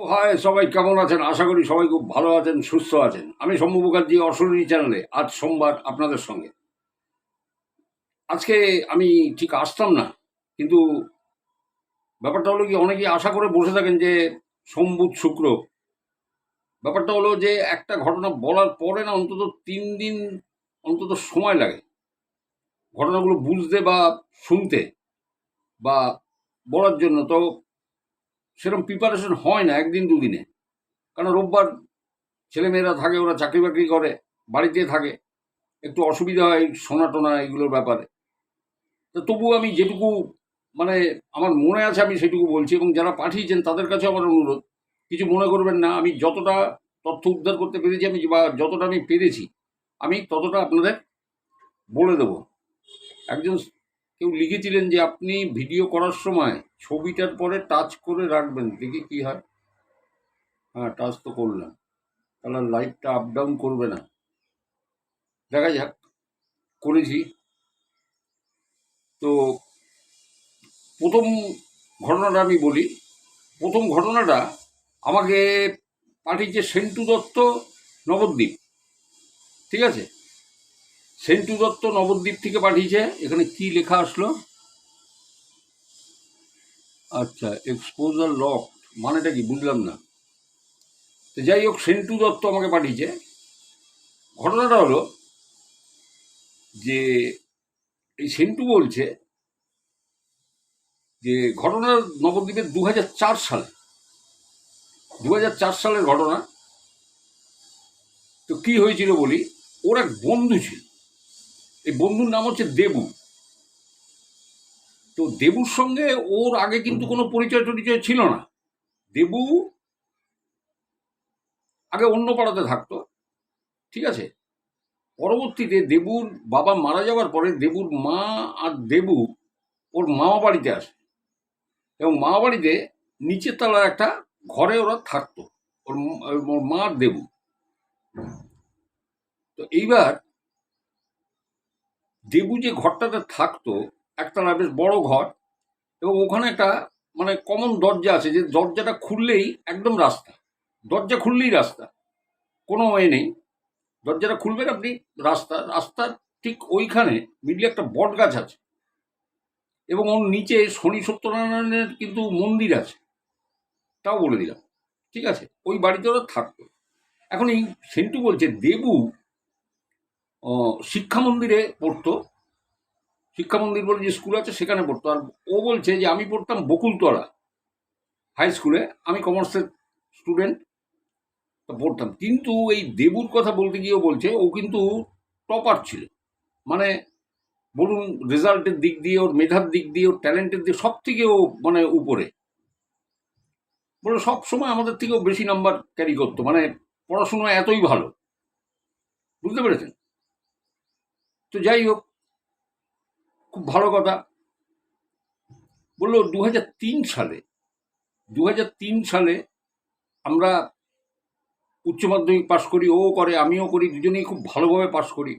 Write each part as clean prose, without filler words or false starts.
High, সবাই কেমন আছেন? আশা করি সবাই খুব ভালো আছেন, সুস্থ আছেন। আমি শম্ভু মুখার্জি, অশরীরী চ্যানেলে আজ সোমবার আপনাদের সঙ্গে। আজকে আমি ঠিক আসতাম না, কিন্তু ব্যাপারটা হলো কি, অনেকেই আশা করে বসে থাকেন যে সোম বুধ শুক্র। ব্যাপারটা হলো যে একটা ঘটনা বলার পরে না অন্তত 3 দিন অন্তত সময় লাগে ঘটনাগুলো বুঝতে বা শুনতে বা বলার জন্য। তো সেরকম প্রিপারেশন হয় না একদিন দুদিনে, কারণ রোববার ছেলেমেয়েরা থাকে, ওরা চাকরি বাকরি করে, বাড়িতে থাকে, একটু অসুবিধা হয় শোনা টোনা এগুলোর ব্যাপারে। তো তবুও আমি যেটুকু মানে আমার মনে আছে আমি সেটুকু বলছি, এবং যারা পাঠিয়েছেন তাদের কাছে আমার অনুরোধ, কিছু মনে করবেন না। আমি যতটা তথ্য উদ্ধার করতে পেরেছি, আমি বা যতটা আমি পেরেছি, আমি ততটা আপনাদের বলে দেব। একজন কেউ লিখেছিলেন যে আপনি ভিডিও করার সময় ছবিটার পরে টাচ করে রাখবেন, দেখি কি হয়। হ্যাঁ, টাচ তো করলাম, তাহলে লাইটটা আপ ডাউন করবে না, দেখা যাক। করেছি। তো প্রথম ঘটনাটা আমি বলি। প্রথম ঘটনাটা আমাকে পাঠিয়েছে সেন্টু দত্ত, নবদ্বীপ। ঠিক আছে, সেন্টু দত্ত নবদ্বীপ থেকে পাঠিয়েছে। এখানে কি লেখা আসলো? আচ্ছা, এক্সপোজার লক মানেটা কি বুঝলাম না। তো যাই হোক, সেন্টু দত্ত আমাকে পাঠিয়েছে। ঘটনাটা হলো যে এই সেন্টু বলছে যে ঘটনা নবদ্বীপের 2004 সালে, 2004 সালের ঘটনা। তো কি হয়েছিল বলি। ওর এক বন্ধু ছিল, এই বন্ধুর নাম হচ্ছে দেবু। তো দেবুর সঙ্গে ওর আগে কিন্তু কোনো পরিচয় টরিচয় ছিল না। দেবু আগে অন্য পাড়াতে থাকতো, ঠিক আছে। পরবর্তীতে দেবুর বাবা মারা যাওয়ার পরে দেবুর মা আর দেবু ওর মামা বাড়িতে আসে, এবং মামা বাড়িতে নিচের তলার একটা ঘরে ওরা থাকতো, ওর মা আর দেবু। তো এইবার দেবু যে ঘরটাতে থাকতো, একতলা বেশ বড় ঘর, এবং ওখানে একটা মানে কমন দরজা আছে, যে দরজাটা খুললেই একদম রাস্তা, দরজা খুললেই রাস্তা, কোনো ওয়ে নেই। দরজাটা খুলবেন আপনি, রাস্তার ঠিক ওইখানে মিডলে একটা বট গাছ আছে, এবং ওর নিচে শনি সত্যনারায়ণের কিন্তু মন্দির আছে, তাও বলে দিলাম। ঠিক আছে, ওই বাড়িতে ওরা থাকতো। এখন এই সেন্টু বলছে দেবু শিক্ষা মন্দিরে পড়তো, শিক্ষা মন্দির বলে যে স্কুল আছে সেখানে পড়তো। আর ও বলছে যে আমি পড়তাম বকুলতলা হাই স্কুলে, আমি কমার্সের স্টুডেন্ট, তো পড়তাম। কিন্তু এই দেবুর কথা বলতে গিয়েও বলছে ও কিন্তু টপার ছিল, মানে বলুন রেজাল্টের দিক দিয়ে, ওর মেধার দিক দিয়ে, ওর ট্যালেন্টের দিক সব থেকে ও মানে উপরে। বলে সব সময় আমাদের থেকেও বেশি নাম্বার ক্যারি করতো, মানে পড়াশোনা এতই ভালো, বুঝতে পেরেছেন? তো যাই হোক, খুব ভালো কথা। বললো 2003 সালে, 2003 সালে আমরা উচ্চ মাধ্যমিক পাশ করি, ও করে আমিও করি, দুজনেই খুব ভালোভাবে পাশ করি।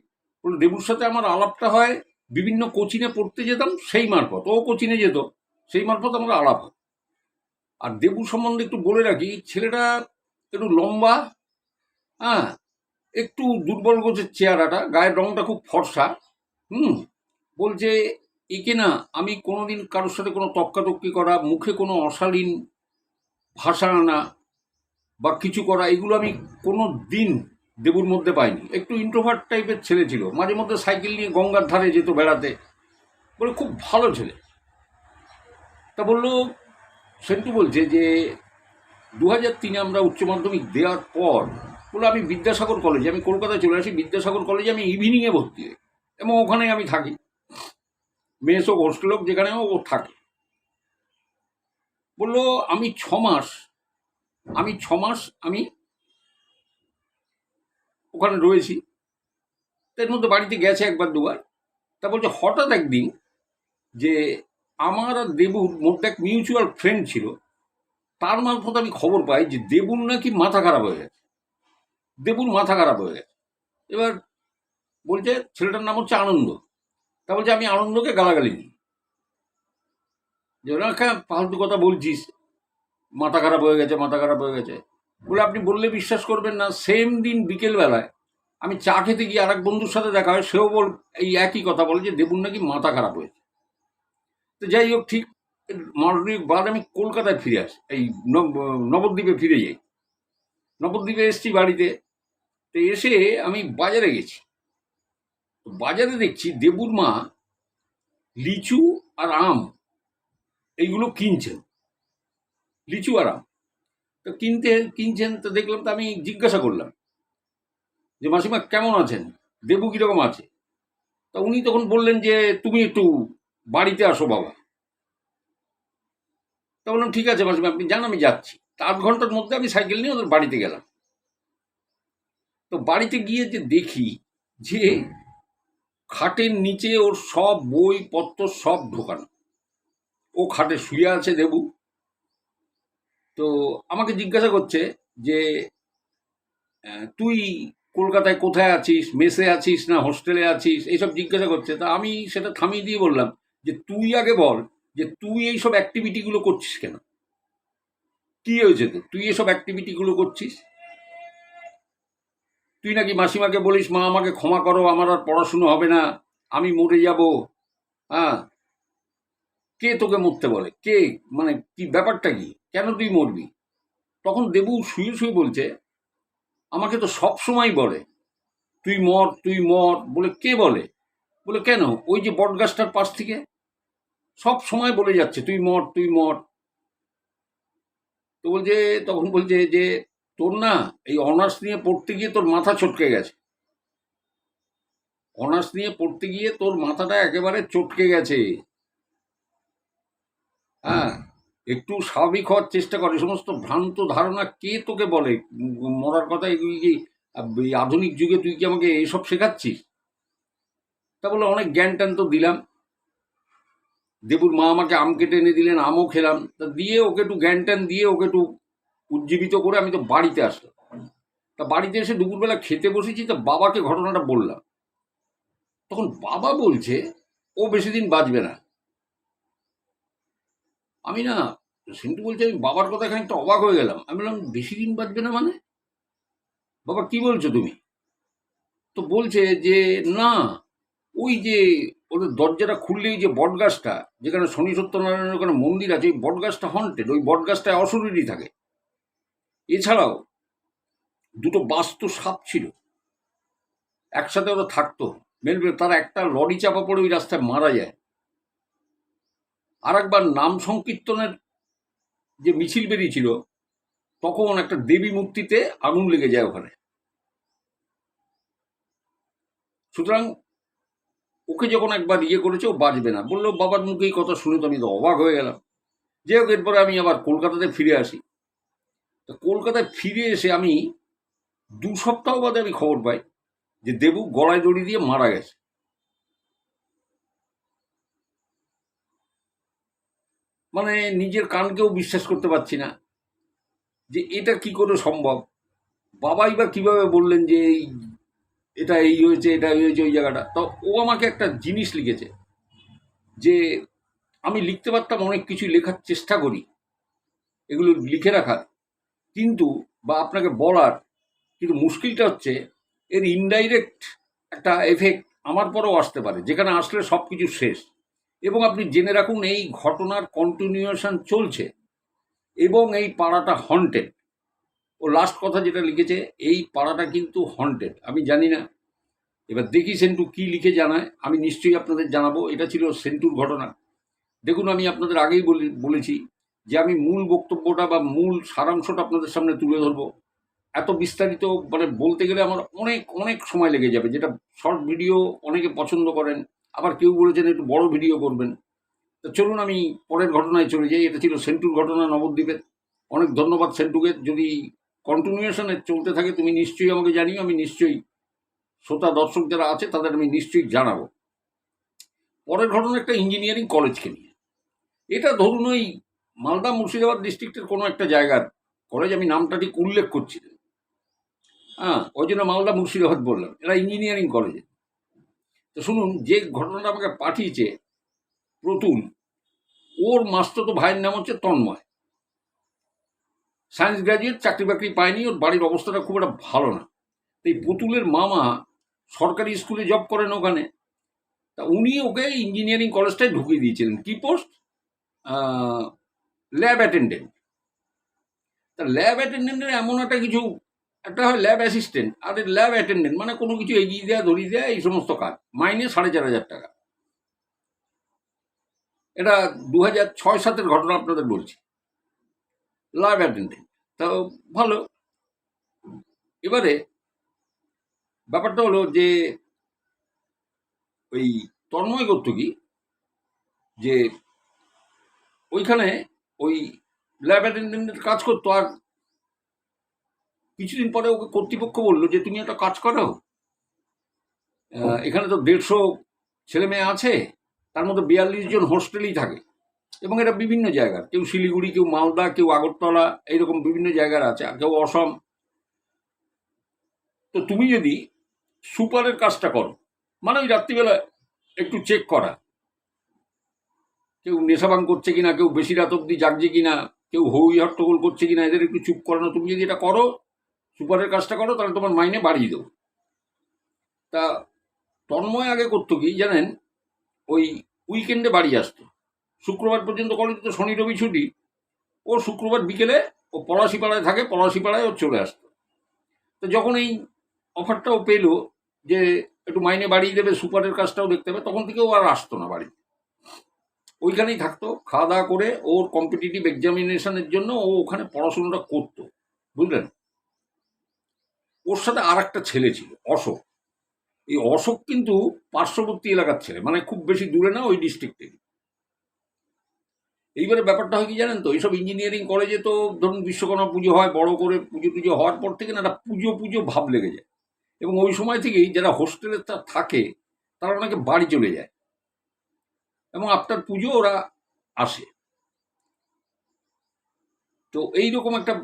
বললো দেবুর সাথে আমার আলাপটা হয় বিভিন্ন কোচিনে পড়তে যেতাম, সেই মারফত ও কোচিনে যেত, সেই মারফত আমরা আলাপ হয়। আর দেবু সম্বন্ধে একটু বলে রাখি, ছেলেটা একটু লম্বা, হ্যাঁ, একটু দুর্বল গোছের চেহারাটা, গায়ের রংটা খুব ফর্সা। হুম। বলছে একে না আমি কোনোদিন কারোর সাথে কোনো তক্কাতক্কি করা, মুখে কোনো অশালীন ভাষা আনা বা কিছু করা, এগুলো আমি কোনো দিন দেবুর মধ্যে পাইনি। একটু ইন্ট্রোভার্ট টাইপের ছেলে ছিল, মাঝে মধ্যে সাইকেল নিয়ে গঙ্গার ধারে যেত বেড়াতে, বলে খুব ভালো ছেলে। তা বললো, সেন্টু বলছে যে 2003 আমরা উচ্চ মাধ্যমিক দেওয়ার পর, বলে আমি বিদ্যাসাগর কলেজে, আমি কলকাতায় চলে আসি, বিদ্যাসাগর কলেজে আমি ইভিনিংয়ে ভর্তি হই, এবং ওখানে আমি থাকি, মেস হোক হোস্টেল হোক যেখানে ও থাকে। বললো আমি 6 মাস, আমি ওখানে রয়েছি। এর মধ্যে বাড়িতে গেছে একবার দুবার। তা বলছে হঠাৎ একদিন যে আমার আর দেবুর মধ্যে এক মিউচুয়াল ফ্রেন্ড ছিল, তার মারফত আমি খবর পাই যে দেবুর নাকি মাথা খারাপ হয়ে গেছে, দেবুর মাথা খারাপ হয়ে গেছে। এবার বলছে ছেলেটার নাম হচ্ছে আনন্দ। তা বলছে আমি আনন্দকে গালাগালি দিই, যে ওরা ফালতু কথা বলছিস, মাথা খারাপ হয়ে গেছে, মাথা খারাপ হয়ে গেছে বলে আপনি বললে বিশ্বাস করবেন না, সেম দিন বিকেলবেলায় আমি চা খেতে গিয়ে আর এক বন্ধুর সাথে দেখা হয়, সেও এই একই কথা বলে যে দেবুর নাকি মাথা খারাপ হয়েছে। তো যাই হোক, ঠিক মাসখানেক বাদ আমি কলকাতায় ফিরে আসি, এই নবদ্বীপে ফিরে যাই। নবদ্বীপে এসছি বাড়িতে। তো এসে আমি বাজারে গেছি। তো বাজারে দেখছি দেবুর মা লিচু আর আম এইগুলো কিনছেন, লিচু আর আম। তো কিনছেন, তো দেখলাম, তো আমি জিজ্ঞাসা করলাম যে মাসিমা কেমন আছেন, দেবু কিরকম আছে? তা উনি তখন বললেন যে তুমি একটু বাড়িতে আসো বাবা। তা বললাম ঠিক আছে মাসিমা, আপনি যান, আমি যাচ্ছি। তা 8 ঘন্টার মধ্যে আমি সাইকেল নিয়ে ওদের বাড়িতে গেলাম। তো বাড়িতে গিয়ে যে দেখি যে খাটের নিচে ওর সব বই পত্র সব ঢোকানো, ও খাটে শুয়ে আছে দেবু। তো আমাকে জিজ্ঞাসা করছে যে তুই কলকাতায় কোথায় আছিস, মেসে আছিস না হোস্টেলে আছিস, এইসব জিজ্ঞাসা করছে। তা আমি সেটা থামিয়ে দিয়ে বললাম যে তুই আগে বল যে তুই এইসব অ্যাক্টিভিটিগুলো করছিস কেন, কি হয়েছে তো তুই এসব অ্যাক্টিভিটিগুলো করছিস? তুই নাকি মাসিমাকে বলিস মা আমাকে ক্ষমা করো, আমার আর পড়াশুনো হবে না, আমি মরে যাব। হ্যাঁ, কে তোকে মরতে বলে, কে, মানে কি ব্যাপারটা কি, কেন তুই মরবি? তখন দেবু শুয়ে শুয়ে বলছে আমাকে তো সব সময় বলে তুই মর তুই মর বলে। কে বলে? বলে কেন, ওই যে বট গাছটার পাশ থেকে সব সময় বলে যাচ্ছে তুই মর তুই মর। তো বলছে, তখন বলছে যে তোর না এই অনার্স নিয়ে পড়তে গিয়ে তোর মাথা চটকে গেছে, অনার্স নিয়ে পড়তে গিয়ে তোর মাথাটা একেবারে চটকে গেছে। হ্যাঁ, একটু স্বাভাবিক হওয়ার চেষ্টা করে, সমস্ত ভ্রান্ত ধারণা কে তোকে বলে মরার কথা, এগুলি কি এই আধুনিক যুগে তুই কি আমাকে এসব শেখাচ্ছিস? তা বলে অনেক জ্ঞান ট্যান তো দিলাম। দেবুর মা আমাকে আম কেটে এনে দিলেন, আমও খেলাম। তা দিয়ে ওকে একটু জ্ঞান ট্যান দিয়ে ওকে একটু উজ্জীবিত করে আমি তো বাড়িতে আসলাম। তা বাড়িতে এসে দুপুরবেলা খেতে বসেছি, তা বাবাকে ঘটনাটা বললাম। তখন বাবা বলছে ও বেশি দিন বাঁচবে না। আমি না, সিন্টু বলছে, আমি বাবার কথা খানিকটা অবাক হয়ে গেলাম। আমি বললাম বেশি দিন বাঁচবে না মানে, বাবা কি বলছো তুমি? তো বলছে যে না, ওই যে ওদের দরজাটা খুললেই যে বট গাছটা, যেখানে শনি সত্যনারায়ণের ওখানে মন্দির আছে, ওই বট গাছটা হন্টেড, ওই বট গাছটায় অশরীরই থাকে। এছাড়াও দুটো বাস্তু সাপ ছিল, একসাথে ওরা থাকতো, মেলবে, তারা একটা লরি চাপা পড়ে ওই রাস্তায় মারা যায়। আর একবার নাম সংকীর্তনের যে মিছিল বেরিয়েছিল, তখন একটা দেবী মূর্তিতে আগুন লেগে যায় ওখানে। সুতরাং ওকে যখন একবার ইয়ে করেছে ও বাঁচবে না বললো, বাবার মুখে এই কথা শুনে তো আমি তো অবাক হয়ে গেলাম। যাই হোক, এরপরে আমি আবার কলকাতাতে ফিরে আসি। তো কলকাতায় ফিরে এসে আমি 2 সপ্তাহ বাদে আমি খবর পাই যে দেবু গলায় দড়ি দিয়ে মারা গেছে। মানে নিজের কানকেও বিশ্বাস করতে পারছি না যে এটা কি করে সম্ভব। বাবাই বা কিভাবে বললেন যে এটা এই হয়েছে, এটা এই হয়েছে ওই জায়গাটা। তো ও আমাকে একটা জিনিস লিখেছে যে আমি লিখতে পারতাম, অনেক কিছু লেখার চেষ্টা করি, এগুলো লিখে রাখার, কিন্তু বা আপনাকে বলার, কিন্তু মুশকিলটা হচ্ছে এর ইনডাইরেক্ট একটা এফেক্ট আমার পরেও আসতে পারে, যেখানে আসলে সব কিছু শেষ। এবং আপনি জেনে রাখুন এই ঘটনার কন্টিনিউশন চলছে এবং এই পাড়াটা হন্টেড। ও লাস্ট কথা যেটা লিখেছে, এই পাড়াটা কিন্তু হন্টেড। আমি জানি না, এবার দেখি সেন্টু কি লিখে জানায়, আমি নিশ্চয়ই আপনাদের জানাবো। এটা ছিল সেন্টুর ঘটনা। দেখুন, আমি আপনাদের আগেই বলেছি যে আমি মূল বক্তব্যটা বা মূল সারাংশটা আপনাদের সামনে তুলে ধরবো। এত বিস্তারিত মানে বলতে গেলে আমার অনেক অনেক সময় লেগে যাবে, যেটা শর্ট ভিডিও অনেকে পছন্দ করেন, আবার কেউ বলেছেন একটু বড় ভিডিও করবেন। তো চলুন আমি পরের ঘটনায় চলে যাই। এটা ছিল সেন্টুর ঘটনা নবদ্বীপের। অনেক ধন্যবাদ সেন্টুকে। যদি কন্টিনিউশনে চলতে থাকে তুমি নিশ্চয়ই আমাকে জানিও, আমি নিশ্চয়ই শ্রোতা দর্শক যারা আছে তাদের আমি নিশ্চয়ই জানাবো। পরের ঘটনা একটা ইঞ্জিনিয়ারিং কলেজকে নিয়ে। এটা ধরুন ওই মালদা মুর্শিদাবাদ ডিস্ট্রিক্টের কোনো একটা জায়গার কলেজ, আমি নামটা ঠিক উল্লেখ করছি না। হ্যাঁ, ওই জন্য মালদা মুর্শিদাবাদ বললাম, এরা ইঞ্জিনিয়ারিং কলেজে। তো শুনুন, যে ঘটনাটা আমাকে পাঠিয়েছে প্রতুল, ওর মাস্তুতো ভাইয়ের নাম হচ্ছে তন্ময়। সায়েন্স গ্র্যাজুয়েট, চাকরি বাকরি পায়নি, ওর বাড়ির অবস্থাটা খুব একটা ভালো না। এই পুতুলের মামা সরকারি স্কুলে জব করেন ওখানে, তা উনি ওকে ইঞ্জিনিয়ারিং কলেজটায় ঢুকিয়ে দিয়েছিলেন। কি পোস্ট? Lab attendant. তা ল্যাব অ্যাটেন্ডেন্টের এমন একটা কিছু, একটা হয় ল্যাব অ্যাসিস্ট্যান্ট, আর ল্যাব অ্যাটেন্ডেন্ট মানে কোনো কিছু এগিয়ে দেওয়া, ধরিয়ে দেওয়া, এই সমস্ত কাজ, মাইনে 4,500 টাকা। এটা 2006-07 ঘটনা আপনাদের বলছি। ল্যাব অ্যাটেন্ডেন্ট, তাও ভালো। এবারে ব্যাপারটা হলো যে ওই তন্ময় করতো কি, যে ওইখানে ওই ল্যাব অ্যাটেন্ডেন্টের কাজ করতো, আর কিছুদিন পরে ওকে কর্তৃপক্ষ বললো যে তুমি একটা কাজ করো, এখানে তো 150 ছেলে মেয়ে আছে, তার মধ্যে 42 জন হোস্টেলেই থাকে, এবং এরা বিভিন্ন জায়গার, কেউ শিলিগুড়ি, কেউ মালদা, কেউ আগরতলা, এইরকম বিভিন্ন জায়গার আছে, আর কেউ অসম। তো তুমি যদি সুপারের কাজটা করো, মানে ওই রাত্রিবেলা একটু চেক করা, কেউ নেশাবান করছে কিনা, কেউ বেশি রাত অব্দি জাগছে কিনা, কেউ হই হট্টগোল করছে কিনা, এদের একটু চুপ করানো, তুমি যদি এটা করো, সুপারের কাজটা করো, তাহলে তোমার মাইনে বাড়িয়ে দেবো। তা তন্ময় আগে করতো কি জানেন, ওই উইকেন্ডে বাড়ি আসতো, শুক্রবার পর্যন্ত কলেজ তো, শনি রবি ছুটি, ও শুক্রবার বিকেলে ও পলাশিপাড়ায় থাকে, পলাশিপাড়ায় ও চলে আসতো। তো যখন এই অফারটাও পেলো যে একটু মাইনে বাড়িয়ে দেবে, সুপারের কাজটাও দেখতে হবে, তখন থেকে ও আর আসতো না বাড়ি, ওইখানেই থাকতো, খাওয়া দাওয়া করে ওর কম্পিটিটিভ এক্সামিনেশনের জন্য ও ওখানে পড়াশোনাটা করতো, বুঝলেন। ওর সাথে আর একটা ছেলে ছিল, অশোক। এই অশোক কিন্তু পার্শ্ববর্তী এলাকার ছেলে, মানে খুব বেশি দূরে না, ওই ডিস্ট্রিক্টে। এইবারে ব্যাপারটা হয় কি জানেন তো, এইসব ইঞ্জিনিয়ারিং কলেজে তো ধরুন বিশ্বকর্মা পুজো হয়, বড় করে পুজো টুজো হওয়ার পর থেকে না একটা পুজো পুজো ভাব লেগে যায়, এবং ওই সময় থেকেই যারা হোস্টেলে থাকে তারা অনেকে বাড়ি চলে যায়, এবং আফটার পুজো ওরা আসে। তো এইরকম একটা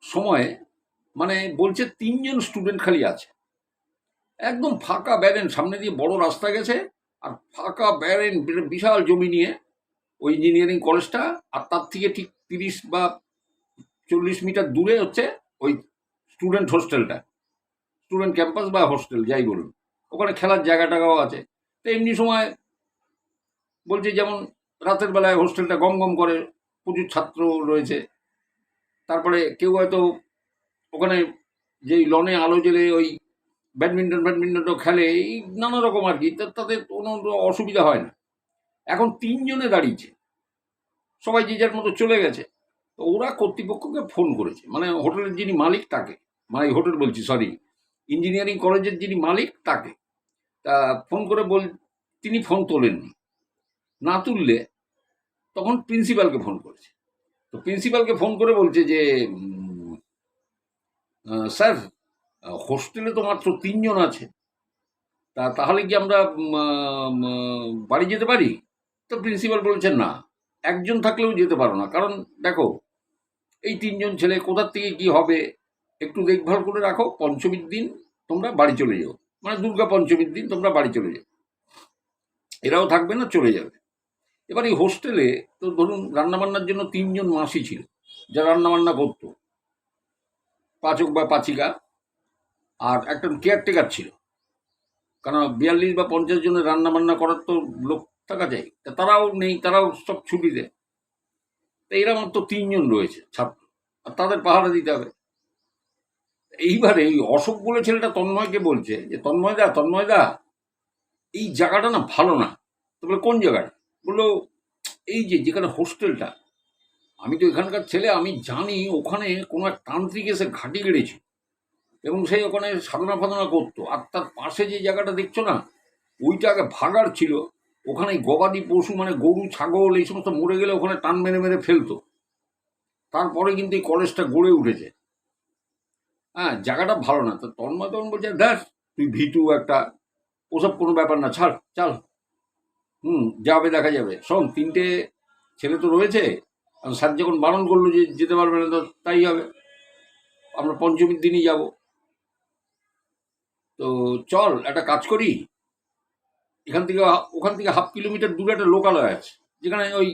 সময়, মানে বলছে 3জন স্টুডেন্ট খালি আছে, একদম ফাঁকা ব্যারেন, সামনে দিয়ে বড় রাস্তা গেছে, আর ফাঁকা ব্যারেন, বিশাল জমি নিয়ে ওই ইঞ্জিনিয়ারিং কলেজটা, আর তার থেকে ঠিক 30 বা 40 মিটার দূরে হচ্ছে ওই স্টুডেন্ট হোস্টেলটা, স্টুডেন্ট ক্যাম্পাস বা হোস্টেল যাই বলুন, ওখানে খেলার জায়গা টাগাও আছে। তো এমনি সময় বলছে, যেমন রাতের বেলায় হোস্টেলটা গম গম করে, প্রচুর ছাত্র রয়েছে, তারপরে কেউ হয়তো ওখানে যেই লনে আলো জ্বেলে ওই ব্যাডমিন্টনও খেলে, এই নানা রকম আর কি, তাদের কোনো অসুবিধা হয় না। এখন 3জনে দাঁড়িয়েছে, সবাই যে যার মতো চলে গেছে। তো ওরা কর্তৃপক্ষকে ফোন করেছে, মানে হোটেলের যিনি মালিক তাকে, মানে হোটেল বলছি সরি, ইঞ্জিনিয়ারিং কলেজের যিনি মালিক তাকে। তা ফোন করে তিনি ফোন তোলেননি, না তুললে তখন প্রিন্সিপালকে ফোন করেছে। তো প্রিন্সিপালকে ফোন করে বলছে যে স্যার, হোস্টেলে তো মাত্র 3জন আছে, তাহলে কি আমরা বাড়ি যেতে পারি? তো প্রিন্সিপাল বলছেন না, একজন থাকলেও যেতে পারো না, কারণ দেখো এই 3জন ছেলে কোথার থেকে কি হবে, একটু দেখভাল করে রাখো, পঞ্চমীর দিন তোমরা বাড়ি চলে যাও, মানে দুর্গা পঞ্চমীর দিন তোমরা বাড়ি চলে যাও, এরাও থাকবে না, চলে যাবে। এবার এই হোস্টেলে তো ধরুন রান্নাবান্নার জন্য 3জন মাসি ছিল, যা রান্নাবান্না করতো, পাচক বা পাচিকা, আর একটা কেয়ারটেকার ছিল, কারণ 42 বা 50 জনের রান্নাবান্না করার তো লোক থাকা যায়, তা তারাও নেই, তারাও সব ছুটিতে। তো এরা মাত্র 3জন রয়েছে ছাত্র, আর তাদের পাহারা দিতে হবে। এইবারে এই অশোক বলে ছেলেটা তন্ময়কে বলছে যে তন্ময়দা, এই জায়গাটা না ভালো না। তো বলে কোন জায়গাটা? বললো এই যে যেখানে হোস্টেলটা, আমি তো এখানকার ছেলে, আমি জানি ওখানে কোনো এক তান্ত্রিক এসে ঘাঁটি গেড়েছে, এবং সেই ওখানে সাধনা ফাধনা করতো, আর তার পাশে যে জায়গাটা দেখছো না, ওইটা আগে ভাগাড় ছিল, ওখানে গবাদি পশু মানে গরু ছাগল এই সমস্ত মরে গেলে ওখানে টান মেরে মেরে ফেলতো, তারপরে কিন্তু এই কলেজটা গড়ে উঠেছে। হ্যাঁ, জায়গাটা ভালো না। তো তন্ময় তখন বলছে, দেখ তুই ভীতু একটা, ওসব কোনো ব্যাপার না, ছাড় চাল, যাবে দেখা যাবে। শোন, 3টে ছেলে তো রয়েছে, স্যার যখন বারণ করলো যে যেতে পারবে না, তো তাই হবে, আমরা পঞ্চমীর দিনই যাব। তো চল একটা কাজ করি, ওখান থেকে 1/2 কিলোমিটার দূরে একটা লোকালয় আছে, যেখানে ওই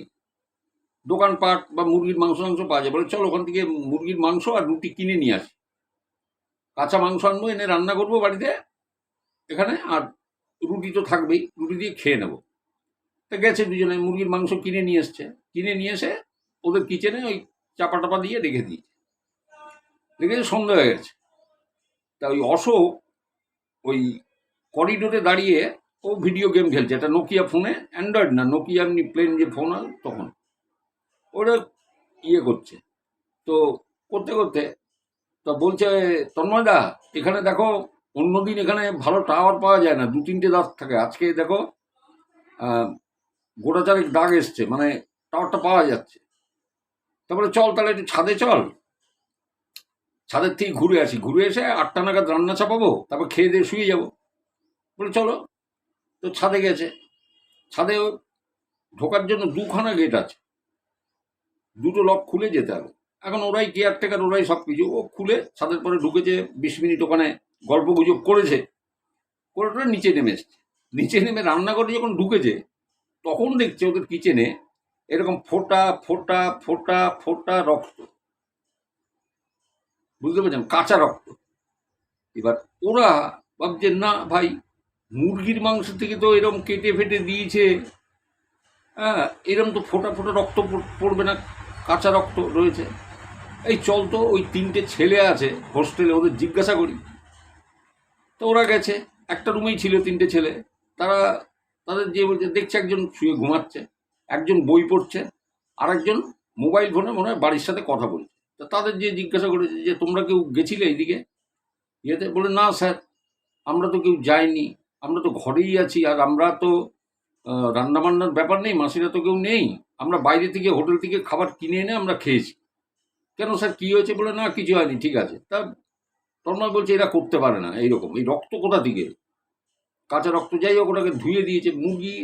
দোকানপাট বা মুরগির মাংস টাংস পাওয়া যায়, বলে চল ওখান থেকে মুরগির মাংস আর রুটি কিনে নিয়ে আসি, কাঁচা মাংস আনবো, এনে রান্না করবো বাড়িতে এখানে, আর রুটি তো থাকবেই, রুটি দিয়ে খেয়ে নেবো। তা গেছে দুজনে, মুরগির মাংস কিনে নিয়ে এসছে, কিনে নিয়ে এসে ওদের কিচেনে ওই চাপা টাপা দিয়ে রেখে দিয়েছে, রেখেছে, সন্ধ্যা হয়ে গেছে। তা ওই অশোক ওই করিডোরে দাঁড়িয়ে ও ভিডিও গেম খেলছে, একটা নোকিয়া ফোনে, অ্যান্ড্রয়েড না, নোকিয়া এমনি প্লেন যে ফোন হয় তখন, ওরা ইয়ে করছে। তো করতে করতে তো বলছে, তন্ময়দা এখানে দেখো, অন্যদিন এখানে ভালো টাওয়ার পাওয়া যায় না, 2-3টে দাঁত থাকে, আজকে দেখো গোটা চারেক দাগ এসছে, মানে টাওয়ারটা পাওয়া যাচ্ছে। তারপরে চল তাহলে একটু ছাদে চল, ছাদের থেকে ঘুরে আসি, ঘুরে এসে 8টা নাগাদ রান্না চাপাবো, তারপর খেয়ে দিয়ে শুয়ে যাবো। বলে চলো। তো ছাদে গেছে, ছাদে ঢোকার জন্য 2খানা গেট আছে, 2টো লক খুলে যেতে হবে। এখন ওরাই কেয়ারটেকার, ওরাই সব কিছু, ও খুলে ছাদের পরে ঢুকেছে, 20 মিনিট ওখানে গল্প গুজব করেছে, করে টোরে নিচে নেমে এসছে। নিচে নেমে রান্না করে যখন ঢুকেছে, তখন দেখছে ওদের কিচেনে এরকম ফোঁটা ফোঁটা ফোঁটা ফোঁটা রক্ত, বুঝতে পারছেন, কাঁচা রক্ত। এবার ওরা ভাবছে না ভাই, মুরগির মাংস থেকে তো এরকম কেটে ফেটে দিয়েছে, হ্যাঁ, এরকম তো ফোঁটা ফোঁটা রক্ত পড়বে না, কাঁচা রক্ত রয়েছে। এই চল তো, ওই 3টে ছেলে আছে হোস্টেলে, ওদের জিজ্ঞাসা করি। তো ওরা গেছে, একটা রুমেই ছিল 3টে ছেলে, তারা তাদের যে বলছে, দেখছে একজন শুয়ে ঘুমাচ্ছে, একজন বই পড়ছে, আর একজন মোবাইল ফোনে মনে হয় বাড়ির সাথে কথা বলছে। তো তাদের যে জিজ্ঞাসা করেছে যে তোমরা কেউ গেছিলে এইদিকে ইয়েতে, বলে না স্যার, আমরা তো কেউ যাইনি, আমরা তো ঘরেই আছি, আর আমরা তো রান্নাবান্নার ব্যাপার নেই, মাসিরা তো কেউ নেই, আমরা বাইরে থেকে হোটেল থেকে খাবার কিনে এনে আমরা খেয়েছি। কেন স্যার, কি হয়েছে? বলে না কিছু হয়নি, ঠিক আছে। তা তন্ময় বলছে এরা করতে পারে না এইরকম, এই রক্ত কোথা থেকে, কাঁচা রক্ত, যাই হোক ওটাকে ধুয়ে দিয়েছে। মুরগি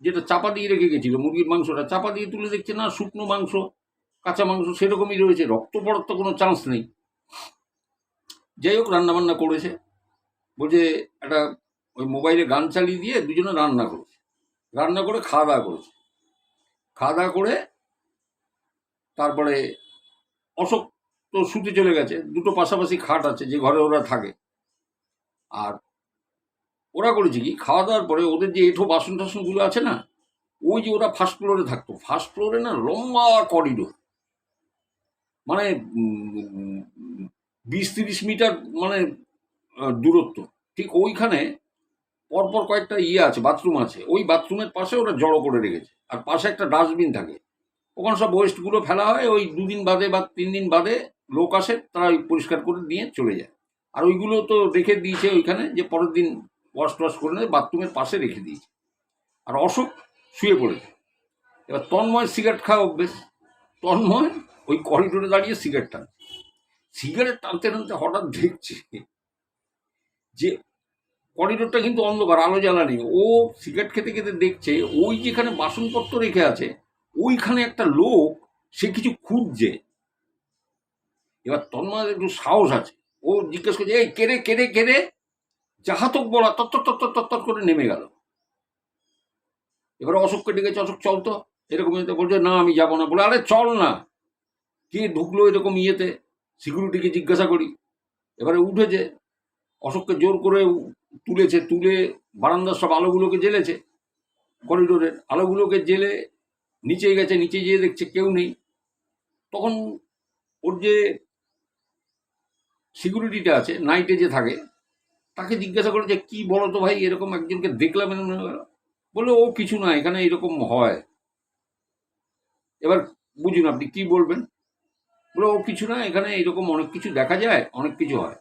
যেটা চাপা দিয়ে রেখে গেছিল, মুরগির মাংসটা চাপা দিয়ে তুলে দেখছে না, শুকনো মাংস, কাঁচা মাংস সেরকমই রয়েছে, রক্ত পড়ার তো কোনো চান্স নেই। যাই হোক রান্নাবান্না করেছে, বলছে একটা ওই মোবাইলে গান চালিয়ে দিয়ে দুজনে রান্না করেছে, রান্না করে খাওয়া দাওয়া করেছে, খাওয়া দাওয়া করে তারপরে অশোক তো শুতে চলে গেছে। 2টো পাশাপাশি খাট আছে যে ঘরে ওরা থাকে। আর ওরা করেছে কি, খাওয়া দাওয়ার পরে ওদের যে এঁঠো বাসন টাসনগুলো আছে না, ওই যে ওরা ফার্স্ট ফ্লোরে থাকতো, ফার্স্ট ফ্লোরে না লম্বা করিডোর, মানে 20-30 মিটার মানে দূরত্ব, ঠিক ওইখানে পরপর কয়েকটা ইয়ে আছে, বাথরুম আছে, ওই বাথরুমের পাশে ওরা জড়ো করে রেখেছে, আর পাশে একটা ডাস্টবিন থাকে, ওখানে সব ওয়েস্টগুলো ফেলা হয়, ওই 2 দিন বাদে বা 3 দিন বাদে লোক আসে, তারা ওই পরিষ্কার করে দিয়ে চলে যায়। আর ওইগুলো তো রেখে দিয়েছে ওইখানে, যে পরের দিন ওয়াশ টোয়াশ করে নেবে, বাথরুমের পাশে রেখে দিয়েছে। আর অশোক শুয়ে পড়েছে। এবার তন্ময় সিগারেট খাওয়া অভ্যেস, তন্ময় ওই করিডোরে দাঁড়িয়ে সিগারেট টানছে, সিগারেট টানতে টানতে হঠাৎ দেখছে যে করিডোরটা কিন্তু অন্ধকার, আলো জ্বালা নেই, ও সিগারেট খেতে খেতে দেখছে ওই যেখানে বাসনপত্র রেখে আছে, ওইখানে একটা লোক, সে কিছু খুঁজছে। এবার তন্ময়ের একটু সাহস আছে, ও জিজ্ঞেস করছে, এই কেড়ে কেড়ে কেড়ে, যাহাতক বলা তত্তর তত্তর তত্তর করে নেমে গেল। এবার অশোককে ডেকেছে, অশোক চল তো, এরকম বলছে না আমি যাবো না। বলে আরে চল না, কে ঢুকলো এরকম ইয়েতে, সিকিউরিটিকে জিজ্ঞাসা করি। এবারে উঠেছে, অশোককে জোর করে তুলেছে, তুলে বারান্দার সব আলোগুলোকে জ্বেলেছে, করিডোরের আলোগুলোকে জ্বেলে নিচে গেছে, নিচে গিয়ে দেখছে কেউ নেই। তখন ওর যে সিকিউরিটিটা আছে, নাইটে যে থাকে, তাকে জিজ্ঞাসা করে যে কি বলো তো ভাই, এরকম একজনকে দেখলাম, বললো ও কিছু না, এখানে এরকম হয়। এবার বুঝুন আপনি কি বলবেন। বলে ও কিছু না, এখানে এরকম অনেক কিছু দেখা যায়, অনেক কিছু হয়।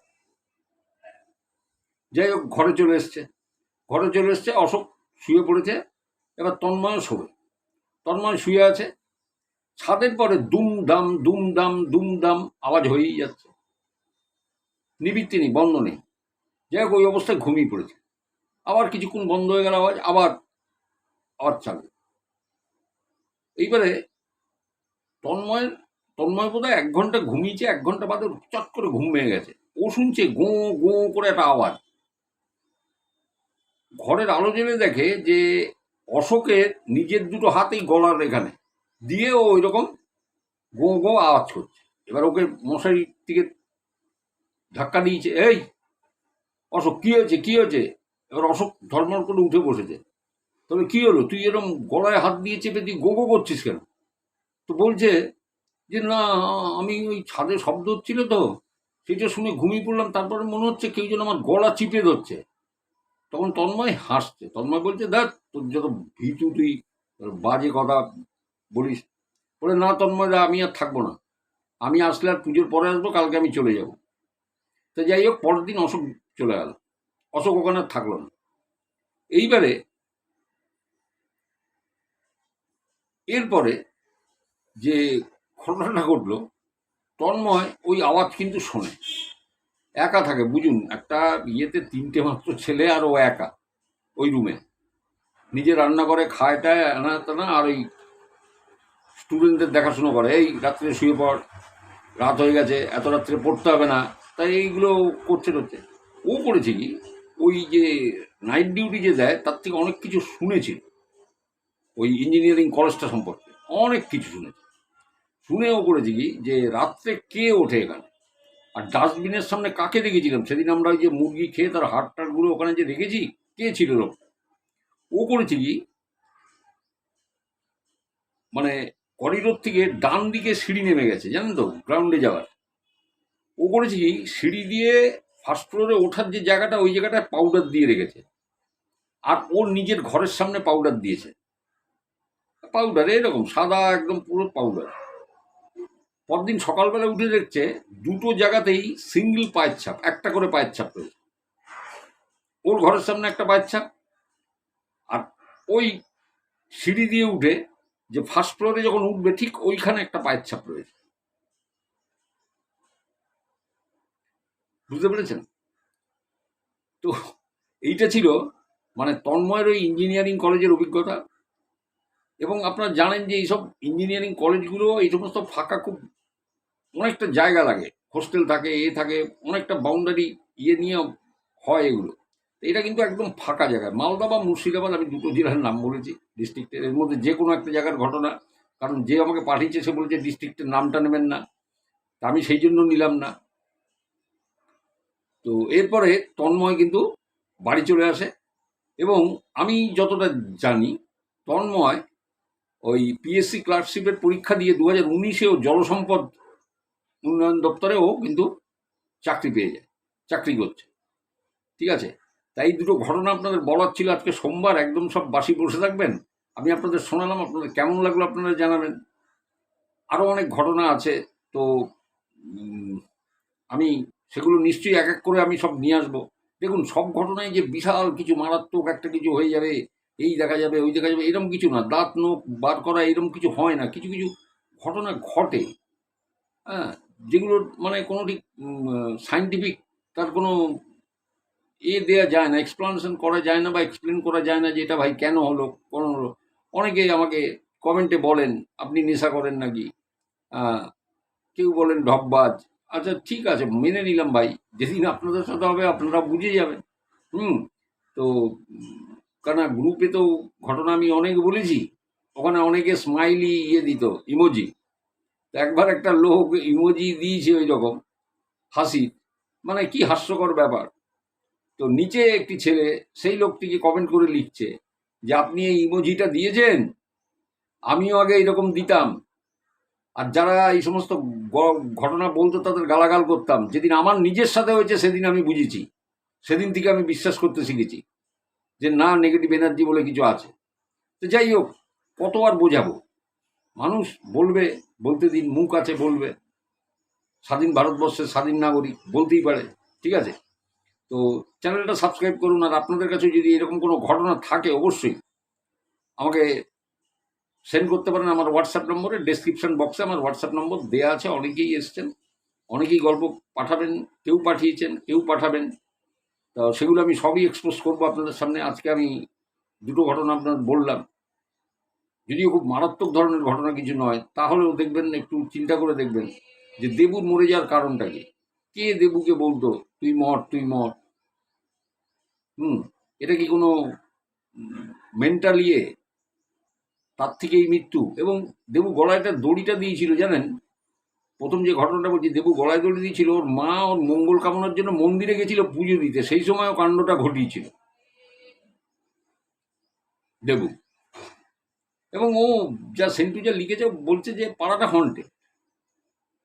যাই হোক ঘরে চলে এসছে, ঘরে চলে এসছে, অশোক শুয়ে পড়েছে। এবার তন্ময় শোবে, তন্ময় শুয়ে আছে, ছাদের পরে দুমদাম দুমদাম দুমদাম আওয়াজ হয়েই যাচ্ছে, নিবৃত্তি নেই, বন্ধ নেই। যাই হোক ওই অবস্থায় ঘুমিয়ে পড়েছে। আবার কিছুক্ষণ বন্ধ হয়ে গেল আওয়াজ, আবার আওয়াজ চালু। এইবারে তন্ময় তন্ময় বোধহয় 1 ঘন্টা ঘুমিয়েছে, 1 ঘন্টা বাদে চট করে ঘুম ভেঙে গেছে। ও শুনছে গো গো করে একটা আওয়াজ। ঘরের আলো জ্বেলে দেখে যে অশোকের নিজের 2টো হাতেই গলার এখানে, দিয়ে ও ওই রকম গো গো আওয়াজ করছে। এবার ওকে মশারির দিকে ধাক্কা দিয়েছে, এই অশোক কি হয়েছে কি হয়েছে। এবার অশোক ধর্মর করে উঠে বসেছে। তবে কি হলো, তুই এরকম গলায় হাত দিয়ে চেপে তুই গো গো করছিস কেন? তো বলছে যে না, আমি ওই ছাদে শব্দ হচ্ছিল তো সেটা শুনে ঘুমিয়ে পড়লাম, তারপরে মনে হচ্ছে কেউ যেন আমার গলা চিপে ধরছে। তখন তন্ময় হাসছে, তন্ময় বলছে দেখ তোর যত ভীতু তুই, বাজে কথা বলিস। বলে না তন্ময় দা, আমি আর থাকবো না, আমি আসলে আর পুজোর পরে আসবো, কালকে আমি চলে যাব। তো যাই হোক, পরের দিন অশোক চলে গেল, অশোক ওখানে আর থাকলো না। এইবারে এরপরে যে ঘটনাটা ঘটলো, তন্ময় ওই আওয়াজ কিন্তু শোনে, একা থাকে বুঝুন, একটা ইয়েতে 3টে মাত্র ছেলে আর ও একা ওই রুমে, নিজে রান্না করে খায় টায় আনা টানা, আর ওই স্টুডেন্টদের দেখাশুনো করে, এই রাত্রে শুয়ে পড়, রাত হয়ে গেছে, এত রাত্রে পড়তে হবে না, তাই এইগুলো করছে করছে। ও করেছে কি, ওই যে নাইট ডিউটি যে দেয় তার থেকে অনেক কিছু শুনেছিল ওই ইঞ্জিনিয়ারিং কলেজটা সম্পর্কে, অনেক কিছু শুনেছে। শুনে ও করেছে কি, যে রাত্রে কে ওঠে এখানে, আর ডাস্টবিনের সামনে কাকে দেখেছিলাম সেদিন আমরা ওই যে মুরগি খেয়ে তার হাড় টাড়গুলো ওখানে যে রেখেছি, কে ছিল লোক। ও করেছে কি, মানে করিডোর থেকে ডান দিকে সিঁড়ি নেমে গেছে জানেন তো, গ্রাউন্ডে যাওয়ার। ও করেছে কি, সিঁড়ি দিয়ে ফার্স্ট ফ্লোরে ওঠার যে জায়গাটা, ওই জায়গাটায় পাউডার দিয়ে রেখেছে, আর ওর নিজের ঘরের সামনে পাউডার দিয়েছে। পাউডার এরকম সাদা একদম পুরো পাউডার। পরদিন সকালবেলা উঠে দেখছে দুটো জায়গাতেই সিঙ্গেল পায়ের ছাপ, একটা করে পায়ের ছাপ রয়েছে। ওর ঘরের সামনে একটা পায়ের ছাপ, আর ওই সিঁড়ি দিয়ে উঠে যে ফার্স্ট ফ্লোরে যখন উঠবে ঠিক ওইখানে একটা পায়ের ছাপ রয়েছে। বুঝতে পেরেছেন? তো এইটা ছিল মানে তন্ময়ের ওই ইঞ্জিনিয়ারিং কলেজের অভিজ্ঞতা। এবং আপনারা জানেন যে এইসব ইঞ্জিনিয়ারিং কলেজগুলো এই সমস্ত ফাঁকা খুব অনেকটা জায়গা লাগে, হোস্টেল থাকে, এ থাকে, অনেকটা বাউন্ডারি ইয়ে নিয়ে হয় এগুলো। এটা কিন্তু একদম ফাঁকা জায়গায়, মালদা বা মুর্শিদাবাদ, আমি দুটো জেলার নাম বলেছি ডিস্ট্রিক্টের, এর মধ্যে যে কোনো একটা জায়গার ঘটনা, কারণ যে আমাকে পাঠিয়েছে সে বলেছে ডিস্ট্রিক্টের নামটা নেবেন না, তা আমি সেই জন্য নিলাম না। তো এরপরে তন্ময় কিন্তু বাড়ি চলে আসে, এবং আমি যতটা জানি তন্ময় ওই পিএসসি ক্লার্কশিপের পরীক্ষা দিয়ে 2019-এও জলসম্পদ উন্নয়ন দপ্তরেও কিন্তু চাকরি পেয়ে যায়, চাকরি করছে। ঠিক আছে, তাই দুটো ঘটনা আপনাদের বলার ছিল। আজকে সোমবার, একদম সব বাসি বসে থাকবেন, আমি আপনাদের শোনালাম, আপনাদের কেমন লাগলো আপনারা জানাবেন। আরও অনেক ঘটনা আছে, তো আমি সেগুলো নিশ্চয়ই এক এক করে আমি সব নিয়ে আসবো। দেখুন, সব ঘটনায় যে বিশাল কিছু মারাত্মক একটা কিছু হয়ে যাবে, এই দেখা যাবে ওই দেখা যাবে, এরকম কিছু না, দাঁত নখ বার করা এরকম কিছু হয় না, কিছু কিছু ঘটনা ঘটে, হ্যাঁ, যেগুলোর মানে কোনো ঠিক সাইন্টিফিক তার কোনো দেওয়া যায় না, এক্সপ্লানেশন করা যায় না, বা এক্সপ্লেন করা যায় না যে এটা ভাই কেন হলো কোন হলো। অনেকে আমাকে কমেন্টে বলেন আপনি নেশা করেন নাকি, কেউ বলেন ঢপবাজ। আচ্ছা ঠিক আছে, মেনে নিলাম ভাই, যেদিন আপনাদের সাথে হবে আপনারা বুঝে যাবেন। হুম। তো কেন, গ্রুপে তো ঘটনা আমি অনেক বলেছি, ওখানে অনেকে স্মাইলি দিত, ইমোজি। তো একবার একটা লোক ইমোজি দিয়েছে ওই রকম হাসি, মানে কি হাস্যকর ব্যাপার। তো নিচে একটি ছেলে সেই লোকটিকে কমেন্ট করে লিখছে যে আপনি এই ইমোজিটা দিয়েছেন, আমিও আগে এরকম দিতাম, আর যারা এই সমস্ত ঘটনা বলতো তাদের গালাগাল করতাম। যেদিন আমার নিজের সাথে হয়েছে সেদিন আমি বুঝেছি, সেদিন থেকে আমি বিশ্বাস করতে শিখেছি যে না, নেগেটিভ এনার্জি বলে কিছু আছে। তো যাই হোক, কত আর বোঝাবো, মানুষ বলবে, বলতে দিন, মুখ আছে বলবে, স্বাধীন ভারতবর্ষের স্বাধীন নাগরিক বলতেই পারে। ঠিক আছে, তো চ্যানেলটা সাবস্ক্রাইব করুন, আর আপনাদের কাছে যদি এরকম কোনো ঘটনা থাকে অবশ্যই আমাকে সেন্ড করতে পারেন আমার হোয়াটসঅ্যাপ নম্বরে। ডেসক্রিপশন বক্সে আমার হোয়াটসঅ্যাপ নম্বর দেওয়া আছে, অনেকেই এসছেন, অনেকেই গল্প পাঠাবেন, কেউ পাঠিয়েছেন, কেউ পাঠাবেন। তো সেগুলো আমি সবই এক্সপোজ করবো আপনাদের সামনে। আজকে আমি দুটো ঘটনা আপনার বললাম, যদিও খুব মারাত্মক ধরনের ঘটনা কিছু নয়, তাহলেও দেখবেন, একটু চিন্তা করে দেখবেন যে দেবুর মরে যাওয়ার কারণটা কি, কে দেবুকে বলতো তুই মর তুই মর। এটা কি কোনো মেন্টাল তার থেকে এই মৃত্যু। এবং দেবু গলায় একটা দড়িটা দিয়েছিল জানেন, প্রথম যে ঘটনাটা বলছি, দেবু গলায় দড়ি দিয়েছিল, ওর মা ওর মঙ্গল কামনার জন্য মন্দিরে গেছিল পুজো দিতে, সেই সময়ও কাণ্ডটা ঘটিয়েছিল দেবু। এবং ও যা সেন্টুজা লিখেছে, বলছে যে পাড়াটা হন্টে,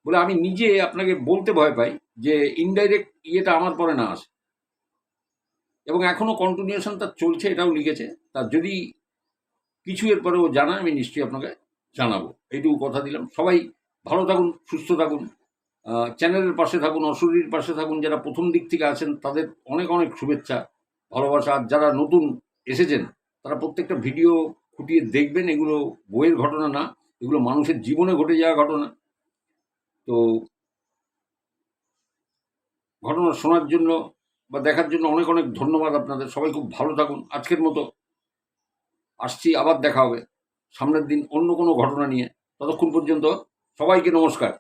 বলে আমি নিজে আপনাকে বলতে ভয় পাই যে ইনডাইরেক্ট ইয়েটা আমার পরে না আসে। এবং এখনো কন্টিনিউশন তার চলছে, এটাও লিখেছে। তার যদি কিছু এরপরে ও জানায়, আমি নিশ্চয়ই আপনাকে জানাবো, এইটুকু কথা দিলাম। সবাই ভালো থাকুন, সুস্থ থাকুন, চ্যানেলের পাশে থাকুন, অশরীর পাশে থাকুন। যারা প্রথম দিক থেকে আছেন তাদের অনেক অনেক শুভেচ্ছা, ভালোবাসা। আর যারা নতুন এসেছেন তারা প্রত্যেকটা ভিডিও খুঁটিয়ে দেখবেন। এগুলো বইয়ের ঘটনা না, এগুলো মানুষের জীবনে ঘটে যাওয়া ঘটনা। তো ঘটনা শোনার জন্য বা দেখার জন্য অনেক অনেক ধন্যবাদ আপনাদের। সবাই খুব ভালো থাকুন। আজকের মতো আসছি, আবার দেখা হবে সামনের দিন অন্য কোনো ঘটনা নিয়ে। ততক্ষণ পর্যন্ত সবাইকে নমস্কার।